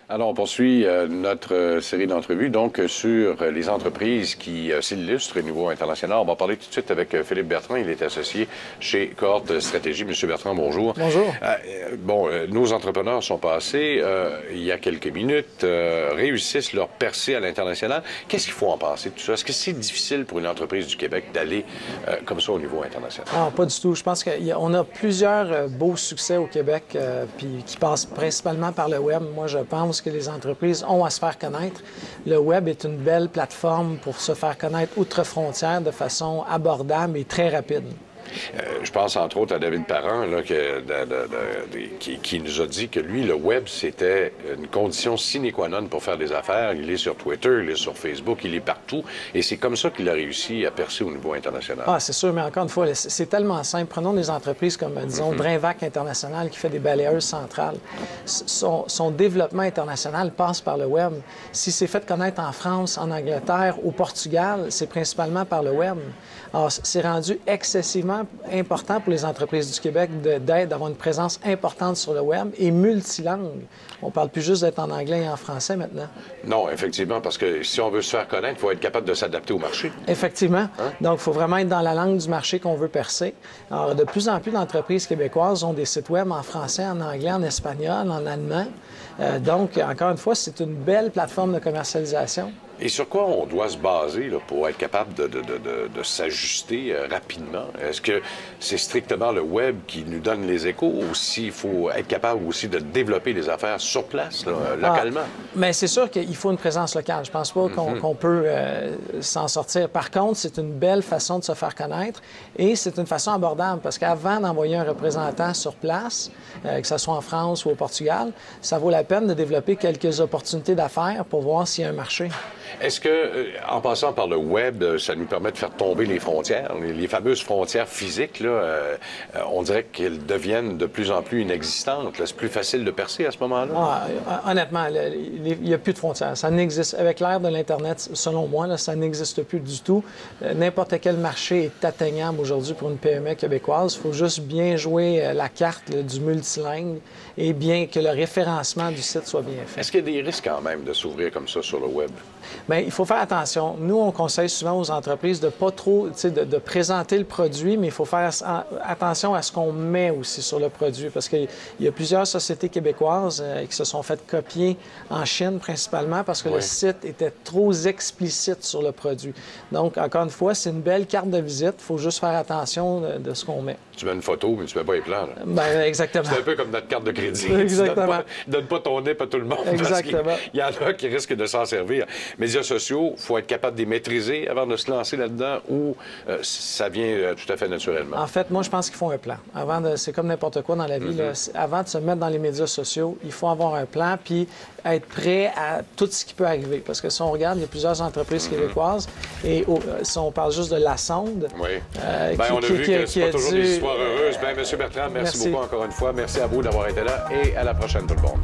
Alors, on poursuit notre série d'entrevues, donc, sur les entreprises qui s'illustrent au niveau international. On va parler tout de suite avec Philippe Bertrand. Il est associé chez Cohorte Stratégie. Monsieur Bertrand, bonjour. Bonjour. Nos entrepreneurs sont passés, il y a quelques minutes, réussissent leur percée à l'international. Qu'est-ce qu'il faut en penser de tout ça? Est-ce que c'est difficile pour une entreprise du Québec d'aller comme ça au niveau international? Non, pas du tout. Je pense qu'on a plusieurs beaux succès au Québec, puis qui passent principalement par le web. Moi, je pense que les entreprises ont à se faire connaître. Le web est une belle plateforme pour se faire connaître outre-frontières de façon abordable et très rapide. Je pense entre autres à David Parent là, qui nous a dit que lui, le web, c'était une condition sine qua non pour faire des affaires. Il est sur Twitter, il est sur Facebook, il est partout. Et c'est comme ça qu'il a réussi à percer au niveau international. Ah, c'est sûr, mais encore une fois, c'est tellement simple. Prenons des entreprises comme, disons, Drainvac International qui fait des balayeuses centrales. Son développement international passe par le web. Si c'est fait connaître en France, en Angleterre, au Portugal, c'est principalement par le web. Alors, c'est rendu excessivement important pour les entreprises du Québec d'avoir une présence importante sur le web et multilingue. On ne parle plus juste d'être en anglais et en français maintenant. Non, effectivement, parce que si on veut se faire connaître, il faut être capable de s'adapter au marché. Effectivement. Hein? Donc, il faut vraiment être dans la langue du marché qu'on veut percer. Alors, de plus en plus d'entreprises québécoises ont des sites web en français, en anglais, en espagnol, en allemand. Donc, encore une fois, c'est une belle plateforme de commercialisation. Et sur quoi on doit se baser là, pour être capable de s'ajuster rapidement? Est-ce que c'est strictement le web qui nous donne les échos ou s'il faut être capable aussi de développer des affaires sur place, là, localement? Mais c'est sûr qu'il faut une présence locale. Je pense pas qu'on peut s'en sortir. Par contre, c'est une belle façon de se faire connaître et c'est une façon abordable parce qu'avant d'envoyer un représentant sur place, que ce soit en France ou au Portugal, ça vaut la peine de développer quelques opportunités d'affaires pour voir s'il y a un marché. Est-ce que, en passant par le web, ça nous permet de faire tomber les frontières, les fameuses frontières physiques, là, on dirait qu'elles deviennent de plus en plus inexistantes. C'est plus facile de percer à ce moment-là? Ah, honnêtement, il n'y a plus de frontières. Ça n'existe. Avec l'ère de l'Internet, selon moi, là, ça n'existe plus du tout. N'importe quel marché est atteignable aujourd'hui pour une PME québécoise. Il faut juste bien jouer la carte du multilingue et bien que le référencement du site soit bien fait. Est-ce qu'il y a des risques quand même de s'ouvrir comme ça sur le web? Bien, il faut faire attention. Nous, on conseille souvent aux entreprises de pas trop, de présenter le produit, mais il faut faire attention à ce qu'on met aussi sur le produit, parce qu'il y a plusieurs sociétés québécoises qui se sont faites copier en Chine principalement parce que le site était trop explicite sur le produit. Donc, encore une fois, c'est une belle carte de visite. Il faut juste faire attention de ce qu'on met. Tu mets une photo, mais tu mets pas les plans. Bien, exactement. C'est un peu comme notre carte de crédit. Exactement. Tu donnes pas ton nez à tout le monde. Exactement. Parce qu'il y en a qui risquent de s'en servir. Médias sociaux, il faut être capable de les maîtriser avant de se lancer là-dedans ou ça vient tout à fait naturellement? En fait, moi, je pense qu'il faut un plan. C'est comme n'importe quoi dans la vie. Là, avant de se mettre dans les médias sociaux, il faut avoir un plan puis être prêt à tout ce qui peut arriver. Parce que si on regarde, il y a plusieurs entreprises québécoises et si on parle juste de La Sonde... Oui. On a vu que c'est pas toujours des histoires heureuses. Bien, M. Bertrand, merci beaucoup encore une fois. Merci à vous d'avoir été là et à la prochaine, tout le monde.